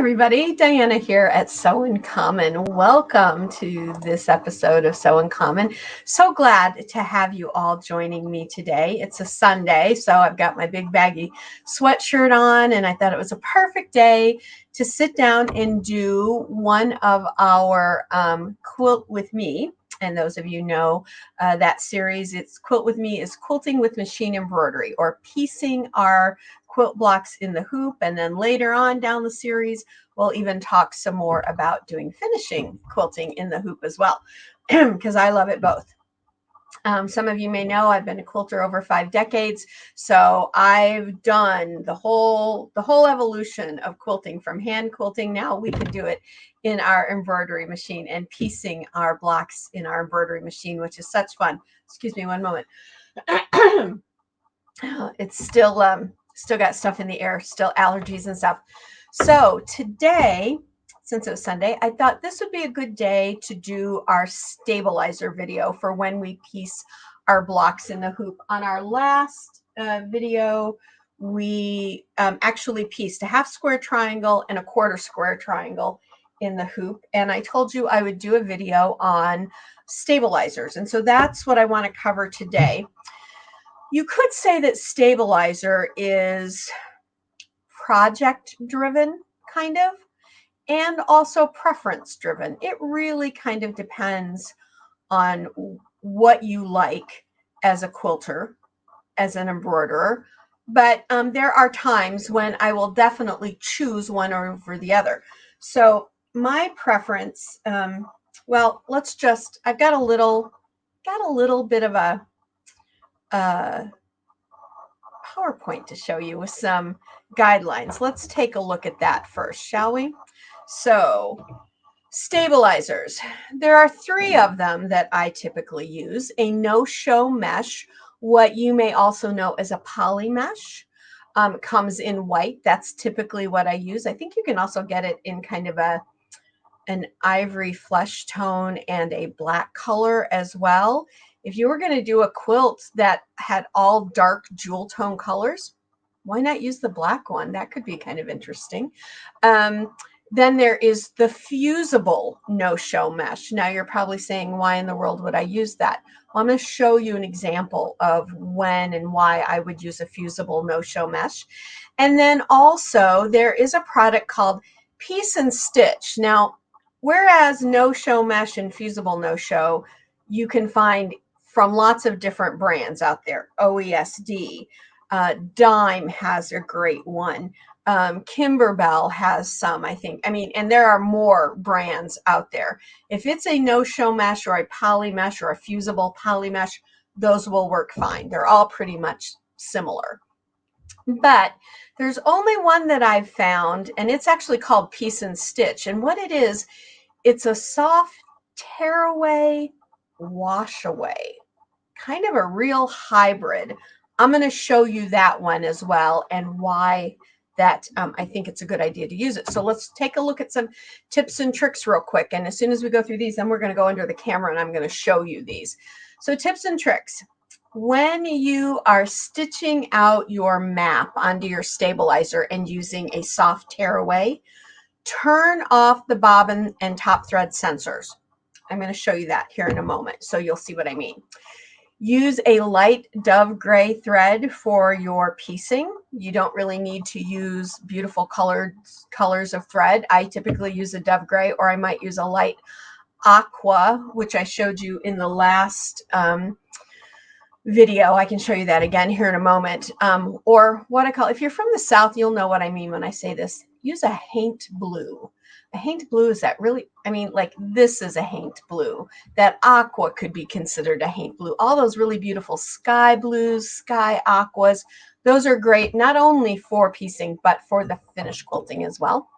everybody. Diana here at Sew in Common. Welcome to this episode of Sew in Common. So glad to have you all joining me today. It's a Sunday, so I've got my big baggy sweatshirt on, and I thought it was a perfect day to sit down and do one of our Quilt with Me. And those of you know that series, it's Quilt with Me is quilting with machine embroidery, or piecing our quilt blocks in the hoop. And then later on down the series, we'll even talk some more about doing finishing quilting in the hoop as well, because I love it both. Some of you may know I've been a quilter over 5 decades, so I've done the whole evolution of quilting, from hand quilting. Now we can do it in our embroidery machine and piecing our blocks in our embroidery machine, which is such fun. Excuse me one moment. It's still got stuff in the air, still allergies and stuff. So today, since it was Sunday, I thought this would be a good day to do our stabilizer video for when we piece our blocks in the hoop. On our last video, we actually pieced a half square triangle and a quarter square triangle in the hoop. And I told you I would do a video on stabilizers. And so that's what I want to cover today. You could say that stabilizer is project driven, kind of, and also preference driven. It really kind of depends on what you like as a quilter, as an embroiderer. But there are times when I will definitely choose one over the other. So my preference, well, I've got a little bit of a PowerPoint to show you with some guidelines. Let's take a look at that first, shall we? So, stabilizers. There are 3 of them that I typically use. A no-show mesh, what you may also know as a poly mesh, comes in white. That's typically what I use. I think you can also get it in kind of an ivory flesh tone and a black color as well. If you were going to do a quilt that had all dark jewel tone colors, why not use the black one? That could be kind of interesting. Then there is the fusible no-show mesh. Now you're probably saying, why in the world would I use that? Well, I'm going to show you an example of when and why I would use a fusible no-show mesh. And then also there is a product called Piece and Stitch. Now, whereas no-show mesh and fusible no-show, you can find from lots of different brands out there. OESD, Dime has a great one. Kimberbell has some, I think. And there are more brands out there. If it's a no-show mesh or a poly mesh or a fusible poly mesh, those will work fine. They're all pretty much similar. But there's only one that I've found, and it's actually called Piece and Stitch. And what it is, it's a soft tearaway, wash away, kind of a real hybrid. I'm going to show you that one as well, and why that I think it's a good idea to use it. So let's take a look at some tips and tricks real quick. And as soon as we go through these, then we're going to go under the camera and I'm going to show you these. So tips and tricks. When you are stitching out your map onto your stabilizer and using a soft tearaway, turn off the bobbin and top thread sensors. I'm going to show you that here in a moment, so you'll see what I mean. Use a light dove gray thread for your piecing. You don't really need to use beautiful colors of thread. I typically use a dove gray, or I might use a light aqua, which I showed you in the last video. I can show you that again here in a moment. Or what I call, if you're from the South, you'll know what I mean when I say this. Use a haint blue. A haint blue is that really, like this is a haint blue. That aqua could be considered a haint blue. All those really beautiful sky blues, sky aquas, those are great not only for piecing, but for the finished quilting as well.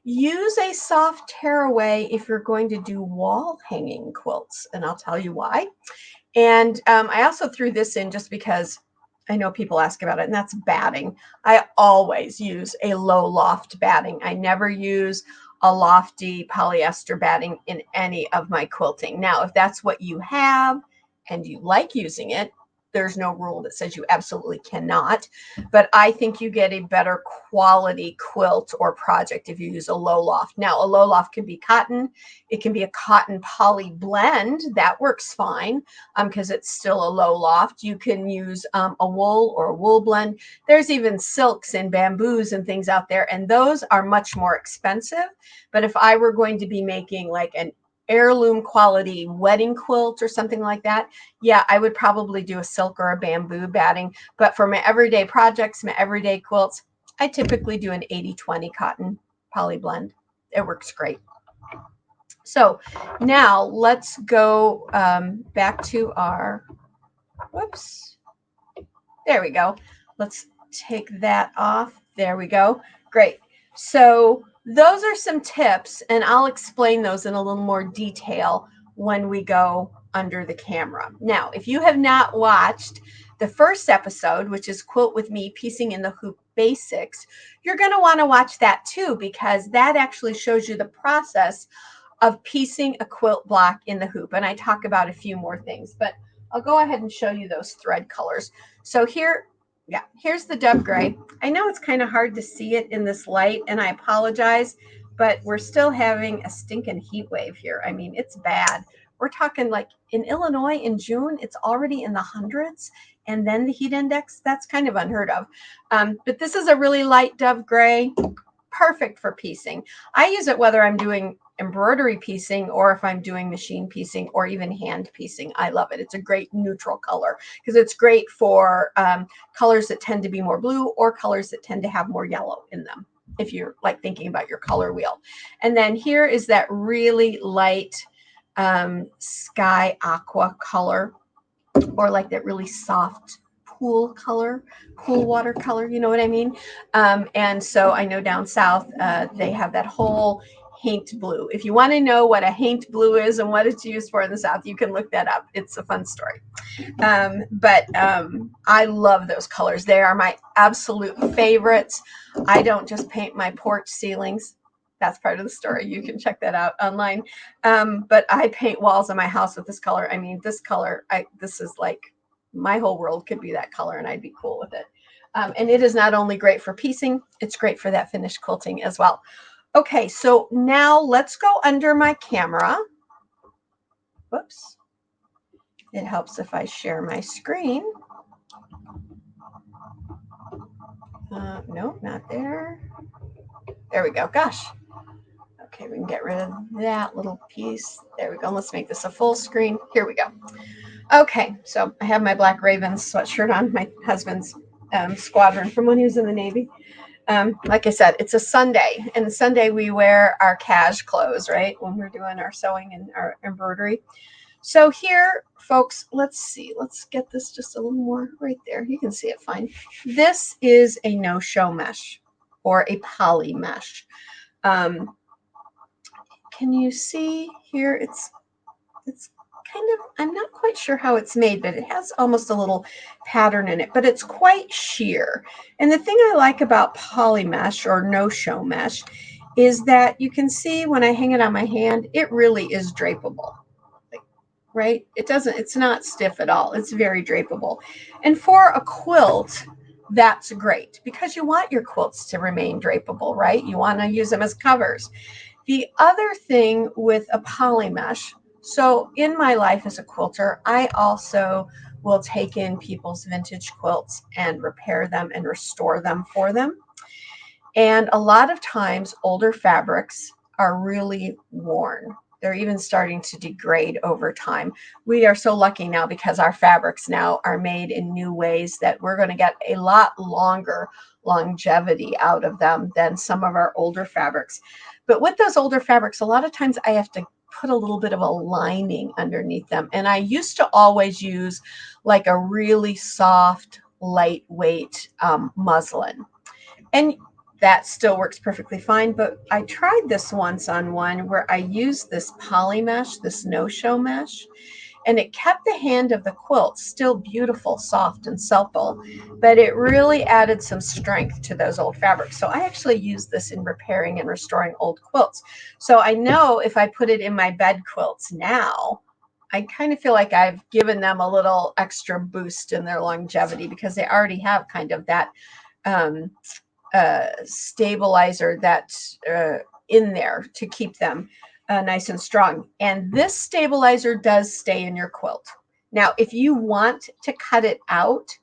Use a soft tearaway if you're going to do wall hanging quilts, and I'll tell you why. And I also threw this in just because I know people ask about it, and that's batting. I always use a low loft batting. I never use a lofty polyester batting in any of my quilting. Now, if that's what you have and you like using it, there's no rule that says you absolutely cannot, but I think you get a better quality quilt or project if you use a low loft. Now, a low loft can be cotton. It can be a cotton poly blend. That works fine because it's still a low loft. You can use a wool or a wool blend. There's even silks and bamboos and things out there, and those are much more expensive. But if I were going to be making like an heirloom quality wedding quilt or something like that, yeah, I would probably do a silk or a bamboo batting. But for my everyday projects, my everyday quilts, I typically do an 80-20 cotton poly blend. It works great. So now let's go back to our, whoops, there we go. Let's take that off. There we go. Great. So those are some tips, and I'll explain those in a little more detail when we go under the camera. Now, if you have not watched the first episode, which is Quilt with Me, Piecing in the Hoop Basics, you're going to want to watch that too, because that actually shows you the process of piecing a quilt block in the hoop. And I talk about a few more things, but I'll go ahead and show you those thread colors. So here, yeah, here's the dove gray. I know it's kind of hard to see it in this light, and I apologize, but we're still having a stinking heat wave here. I mean, it's bad. We're talking like in Illinois in June, it's already in the hundreds. And then the heat index, that's kind of unheard of. But this is a really light dove gray, perfect for piecing. I use it whether I'm doing embroidery piecing or if I'm doing machine piecing or even hand piecing. I love it. It's a great neutral color because it's great for colors that tend to be more blue or colors that tend to have more yellow in them, if you're like thinking about your color wheel. And then here is that really light sky aqua color, or like that really soft pool color, pool water color, you know what I mean? And so I know down south, they have that whole haint blue. If you want to know what a haint blue is and what it's used for in the South, you can look that up. It's a fun story. But I love those colors. They are my absolute favorites. I don't just paint my porch ceilings. That's part of the story. You can check that out online. But I paint walls in my house with this color. I mean, this color, this is like my whole world could be that color and I'd be cool with it. And it is not only great for piecing, it's great for that finished quilting as well. Okay, so now let's go under my camera. Whoops. It helps if I share my screen. No, not there. There we go. Gosh. Okay, we can get rid of that little piece. There we go. Let's make this a full screen. Here we go. Okay, so I have my Black Ravens sweatshirt on, my husband's squadron from when he was in the Navy. Like I said, it's a Sunday, and Sunday we wear our cash clothes, right, when we're doing our sewing and our embroidery. So here, folks, let's see. Let's get this just a little more right there. You can see it fine. This is a no-show mesh or a poly mesh. Can you see here? It's kind of, I'm not quite sure how it's made, but it has almost a little pattern in it, but it's quite sheer. And the thing I like about poly mesh or no-show mesh is that you can see when I hang it on my hand, it really is drapable, right? It's not stiff at all. It's very drapable. And for a quilt, that's great because you want your quilts to remain drapable, right? You want to use them as covers. The other thing with a poly mesh, so in my life as a quilter, I also will take in people's vintage quilts and repair them and restore them for them. And a lot of times older fabrics are really worn. They're even starting to degrade over time. We are so lucky now because our fabrics now are made in new ways that we're going to get a lot longer longevity out of them than some of our older fabrics. But with those older fabrics, a lot of times I have to put a little bit of a lining underneath them. And I used to always use like a really soft, lightweight muslin. And that still works perfectly fine. But I tried this once on one where I used this poly mesh, this no-show mesh, and it kept the hand of the quilt still beautiful, soft, and supple, but it really added some strength to those old fabrics. So I actually use this in repairing and restoring old quilts. So I know if I put it in my bed quilts now, I kind of feel like I've given them a little extra boost in their longevity because they already have kind of that um, stabilizer that's in there to keep them nice and strong. And this stabilizer does stay in your quilt. Now, if you want to cut it out,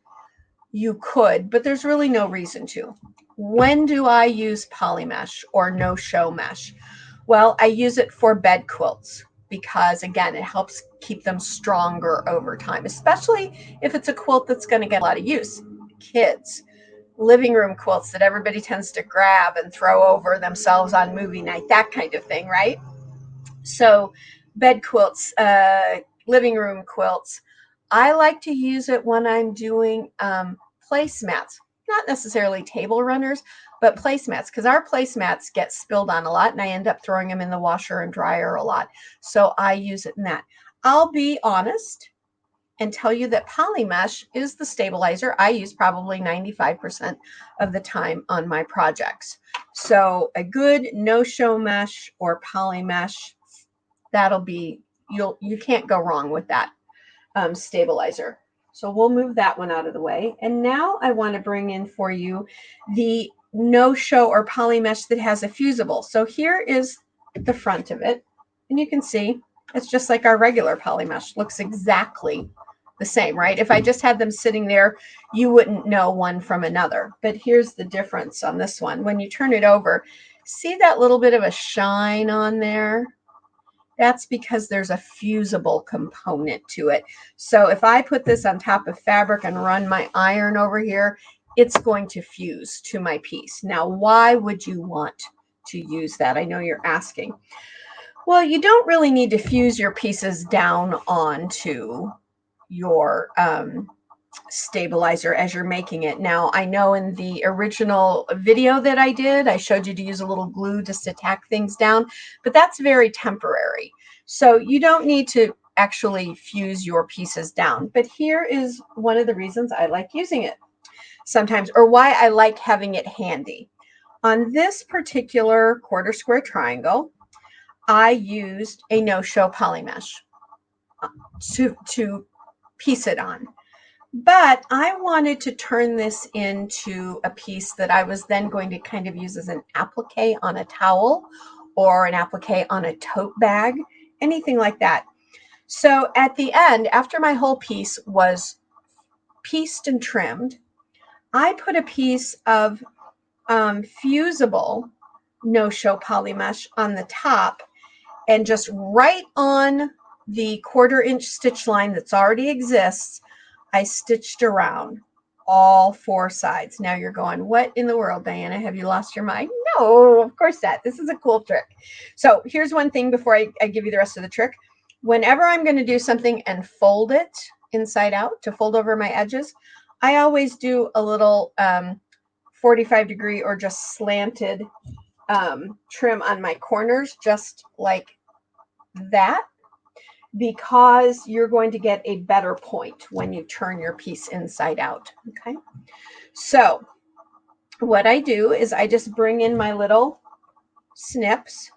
you could, but there's really no reason to. When do I use polymesh or no-show mesh? Well, I use it for bed quilts because, again, it helps keep them stronger over time, especially if it's a quilt that's going to get a lot of use. Kids, living room quilts that everybody tends to grab and throw over themselves on movie night, that kind of thing, right? So bed quilts, living room quilts, I like to use it when I'm doing placemats, not necessarily table runners, but placemats, because our placemats get spilled on a lot and I end up throwing them in the washer and dryer a lot. So I use it in that. I'll be honest and tell you that polymesh is the stabilizer I use probably 95% of the time on my projects. So a good no-show mesh or polymesh, that'll be, you can't go wrong with that stabilizer. So we'll move that one out of the way. And now I want to bring in for you the no-show or polymesh that has a fusible. So here is the front of it. And you can see it's just like our regular polymesh. Looks exactly the same, right? If I just had them sitting there, you wouldn't know one from another. But here's the difference on this one. When you turn it over, see that little bit of a shine on there? That's because there's a fusible component to it. So if I put this on top of fabric and run my iron over here, it's going to fuse to my piece. Now, why would you want to use that? I know you're asking. Well, you don't really need to fuse your pieces down onto your stabilizer as you're making it. Now, I know in the original video that I did, I showed you to use a little glue just to tack things down, but that's very temporary. So you don't need to actually fuse your pieces down. But here is one of the reasons I like using it sometimes, or why I like having it handy. On this particular quarter square triangle, I used a no-show polymesh to piece it on. But I wanted to turn this into a piece that I was then going to kind of use as an applique on a towel or an applique on a tote bag, anything like that. So at the end, after my whole piece was pieced and trimmed, I put a piece of fusible no-show polymesh on the top and just right on the 1/4 inch stitch line that's already exists, I stitched around all 4 sides. Now you're going, what in the world, Diana? Have you lost your mind? No, of course not. This is a cool trick. So here's one thing before I give you the rest of the trick. Whenever I'm going to do something and fold it inside out to fold over my edges, I always do a little 45-degree or just slanted trim on my corners, just like that, because you're going to get a better point when you turn your piece inside out. Okay, so what I do is I just bring in my little snips,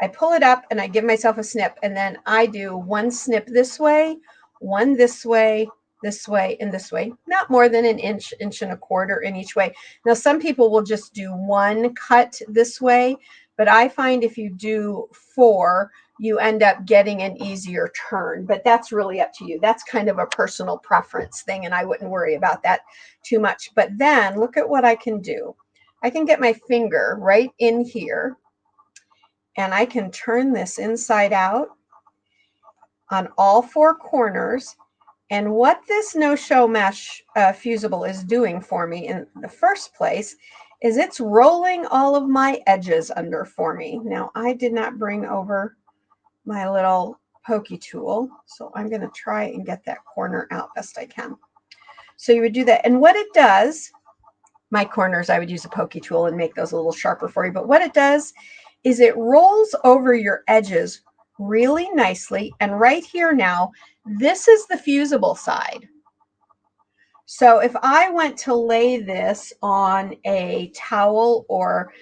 I pull it up and I give myself a snip, and then I do one snip this way, one this way, and this way, not more than an inch, inch and a quarter in each way. Now, some people will just do one cut this way, but I find if you do 4, you end up getting an easier turn, but that's really up to you. That's kind of a personal preference thing, and I wouldn't worry about that too much. But then look at what I can do. I can get my finger right in here, and I can turn this inside out on all 4 corners. And what this no-show mesh fusible is doing for me in the first place is it's rolling all of my edges under for me. Now, I did not bring over my little pokey tool, so I'm going to try and get that corner out best I can. So you would do that. And what it does, my corners, I would use a pokey tool and make those a little sharper for you. But what it does is it rolls over your edges really nicely. And right here now, this is the fusible side. So if I went to lay this on a towel or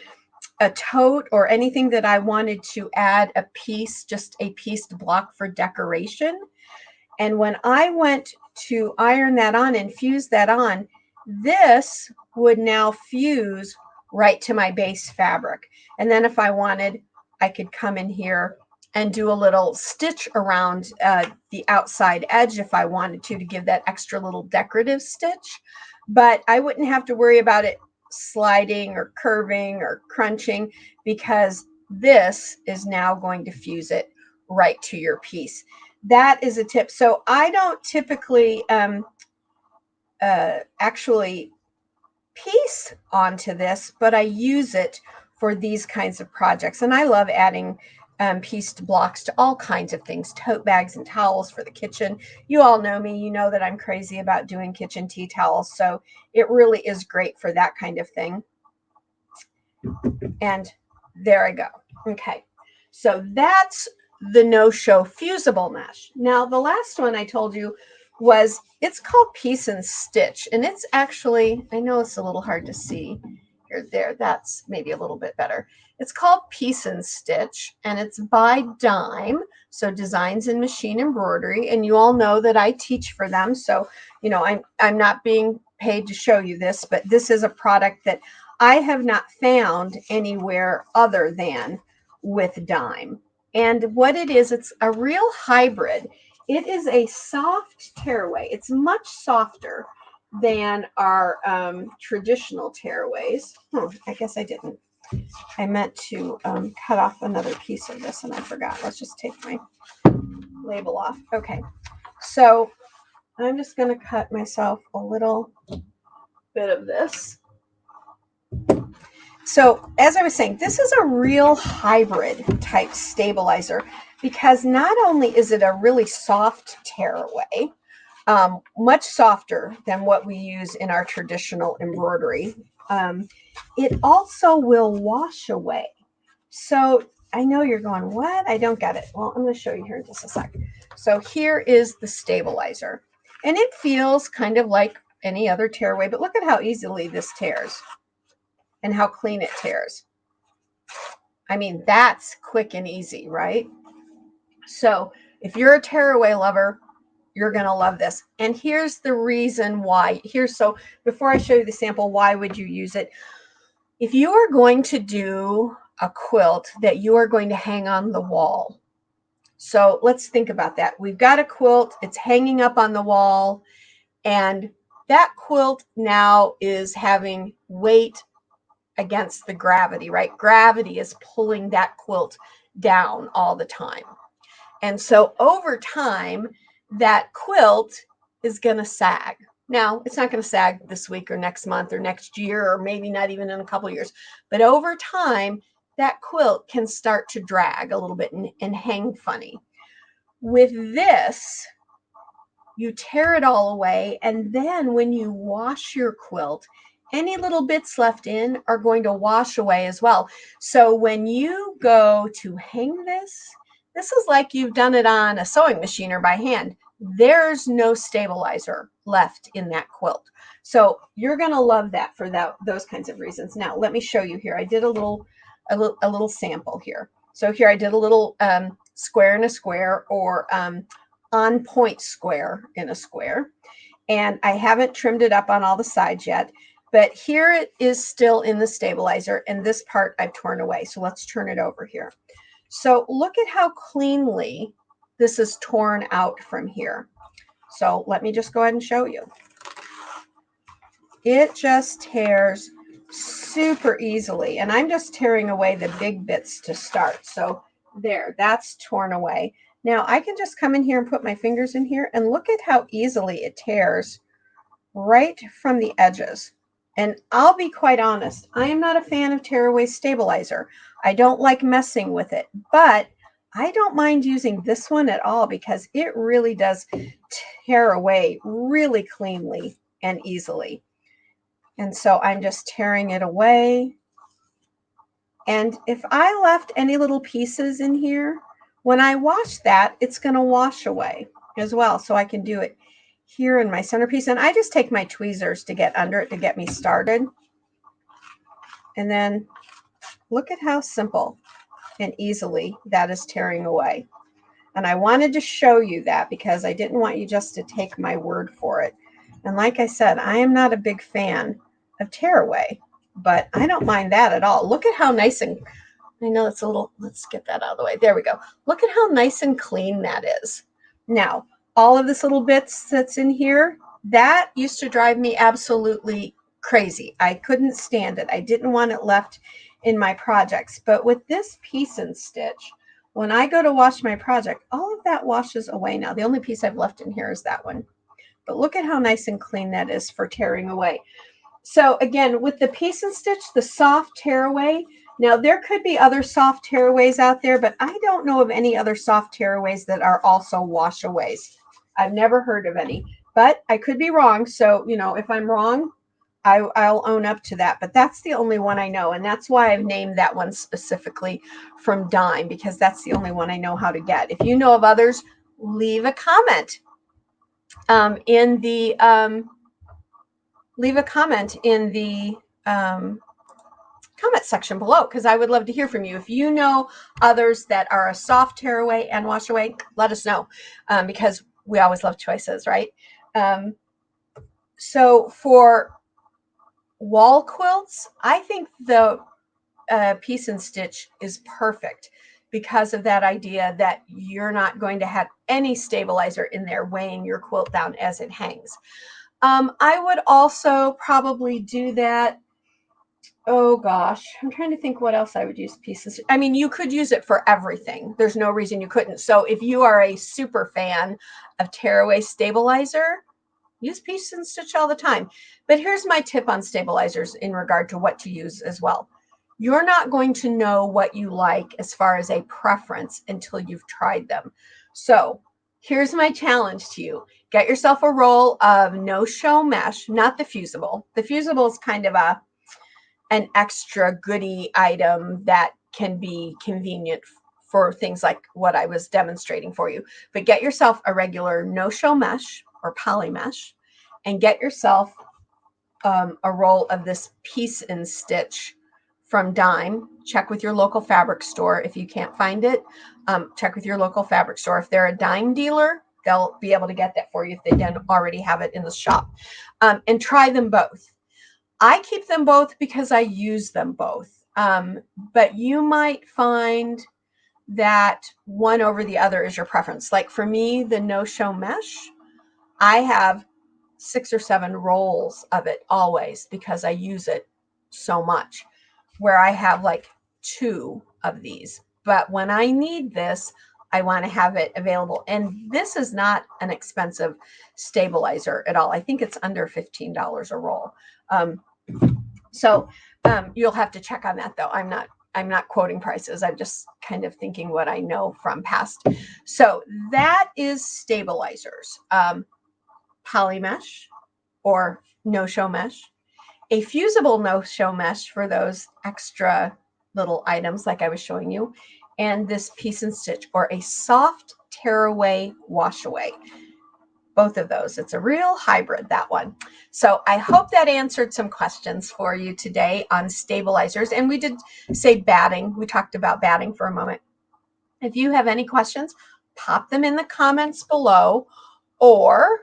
a tote or anything that I wanted to add a piece, just a pieced block for decoration. And when I went to iron that on and fuse that on, this would now fuse right to my base fabric. And then if I wanted, I could come in here and do a little stitch around the outside edge if I wanted to give that extra little decorative stitch. But I wouldn't have to worry about it sliding or curving or crunching, because this is now going to fuse it right to your piece. That is a tip. So I don't typically actually piece onto this, but I use it for these kinds of projects. And I love adding pieced blocks to all kinds of things, tote bags and towels for the kitchen. You all know me. You know that I'm crazy about doing kitchen tea towels. So it really is great for that kind of thing. And there I go. Okay. So that's the no-show fusible mesh. Now, the last one I told you was, it's called Piece and Stitch. And it's actually, I know it's a little hard to see here, there, that's maybe a little bit better. It's called Piece and Stitch, and it's by Dime, so Designs in Machine Embroidery. And you all know that I teach for them, so you know I'm not being paid to show you this, but this is a product that I have not found anywhere other than with Dime. And what it is, it's a real hybrid. It is a soft tearaway. It's much softer than our traditional tearaways. I guess I didn't. I meant to cut off another piece of this and I forgot. Let's just take my label off. Okay, so I'm just going to cut myself a little bit of this. So as I was saying, this is a real hybrid type stabilizer, because not only is it a really soft tearaway, much softer than what we use in our traditional embroidery, it also will wash away. So I know you're going, what? I don't get it. Well, I'm going to show you here in just a sec. So here is the stabilizer, and it feels kind of like any other tearaway, but look at how easily this tears and how clean it tears. I mean, that's quick and easy, right? So if you're a tearaway lover, you're going to love this. And here's the reason why. So before I show you the sample, why would you use it? If you are going to do a quilt that you are going to hang on the wall. So let's think about that. We've got a quilt, it's hanging up on the wall, and that quilt now is having weight against the gravity, right? Gravity is pulling that quilt down all the time. And so over time, that quilt is going to sag. Now, it's not going to sag this week or next month or next year, or maybe not even in a couple of years. But over time, that quilt can start to drag a little bit and hang funny. With this, you tear it all away, and then when you wash your quilt, any little bits left in are going to wash away as well. So when you go to hang this is like you've done it on a sewing machine or by hand. There's no stabilizer left in that quilt. So you're going to love that for those kinds of reasons. Now, let me show you here. I did a little sample here. So here I did a little square in a square, or on point square in a square. And I haven't trimmed it up on all the sides yet, but here it is still in the stabilizer, and this part I've torn away. So let's turn it over here. So look at how cleanly this is torn out from here. So let me just go ahead and show you. It just tears super easily, and I'm just tearing away the big bits to start. So there, that's torn away. Now I can just come in here and put my fingers in here, and look at how easily it tears right from the edges. And I'll be quite honest, I am not a fan of tearaway stabilizer. I don't like messing with it, but I don't mind using this one at all, because it really does tear away really cleanly and easily. And so I'm just tearing it away. And if I left any little pieces in here, when I wash that, it's going to wash away as well. So I can do it here in my centerpiece. And I just take my tweezers to get under it to get me started. And then Look at how simple and easily that is tearing away. And I wanted to show you that because I didn't want you just to take my word for it. And like I said, I am not a big fan of tearaway, but I don't mind that at all. Look at how nice and, I know it's a little, let's get that out of the way. There we go. Look at how nice and clean that is. Now, all of this little bits that's in here, that used to drive me absolutely crazy. I couldn't stand it. I didn't want it left in my projects. But with this piece and stitch, when I go to wash my project, all of that washes away now. The only piece I've left in here is that one. But look at how nice and clean that is for tearing away. So again, with the piece and stitch, the soft tearaway, now there could be other soft tearaways out there, but I don't know of any other soft tearaways that are also washaways. I've never heard of any, but I could be wrong. So, you know, if I'm wrong, I'll own up to that. But that's the only one I know. And that's why I've named that one specifically from Dime, because that's the only one I know how to get. If you know of others, leave a comment in the comment section below, because I would love to hear from you. If you know others that are a soft tearaway and wash away, let us know, because we always love choices, right? So for wall quilts, I think the piece and stitch is perfect because of that idea that you're not going to have any stabilizer in there weighing your quilt down as it hangs. I would also probably do that. Oh gosh, I'm trying to think what else I would use pieces. I mean, you could use it for everything. There's no reason you couldn't. So if you are a super fan of tearaway stabilizer, use piece and stitch all the time. But here's my tip on stabilizers in regard to what to use as well. You're not going to know what you like as far as a preference until you've tried them. So here's my challenge to you. Get yourself a roll of no-show mesh, not the fusible. The fusible is kind of an extra goodie item that can be convenient for things like what I was demonstrating for you. But get yourself a regular no-show mesh or poly mesh, and get yourself a roll of this piece and stitch from Dime. Check with your local fabric store. If you can't find it, check with your local fabric store. If they're a Dime dealer, they'll be able to get that for you if they don't already have it in the shop. And try them both. I keep them both because I use them both. But you might find that one over the other is your preference. Like for me, the no-show mesh, I have 6 or 7 rolls of it always because I use it so much, where I have like 2 of these. But when I need this, I want to have it available. And this is not an expensive stabilizer at all. I think it's under $15 a roll. So you'll have to check on that though. I'm not quoting prices. I'm just kind of thinking what I know from past. So that is stabilizers. Poly mesh or no-show mesh, a fusible no-show mesh for those extra little items like I was showing you, and this piece and stitch or a soft tearaway wash away. Both of those. It's a real hybrid, that one. So I hope that answered some questions for you today on stabilizers. And we did say batting. We talked about batting for a moment. If you have any questions, pop them in the comments below, or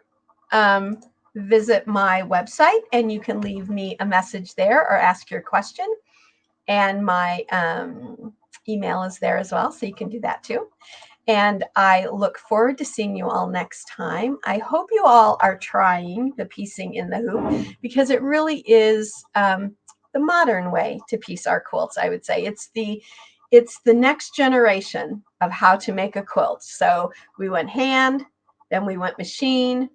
visit my website and you can leave me a message there or ask your question. And my email is there as well, so you can do that too. And I look forward to seeing you all next time. I hope you all are trying the piecing in the hoop, because it really is the modern way to piece our quilts, I would say. It's the next generation of how to make a quilt. So we went hand, then we went machine.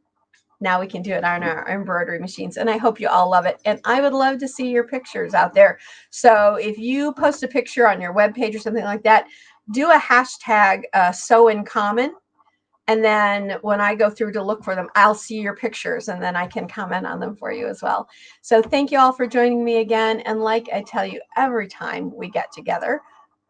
Now we can do it on our embroidery machines, and I hope you all love it. And I would love to see your pictures out there. So if you post a picture on your webpage or something like that, do a hashtag sew in common, and then when I go through to look for them, I'll see your pictures and then I can comment on them for you as well. So thank you all for joining me again. And like I tell you every time we get together,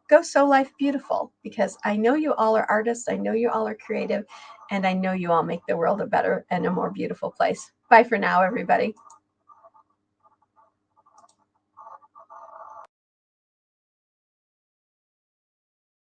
go sew life beautiful, because I know you all are artists. I know you all are creative, and I know you all make the world a better and a more beautiful place. Bye for now, everybody.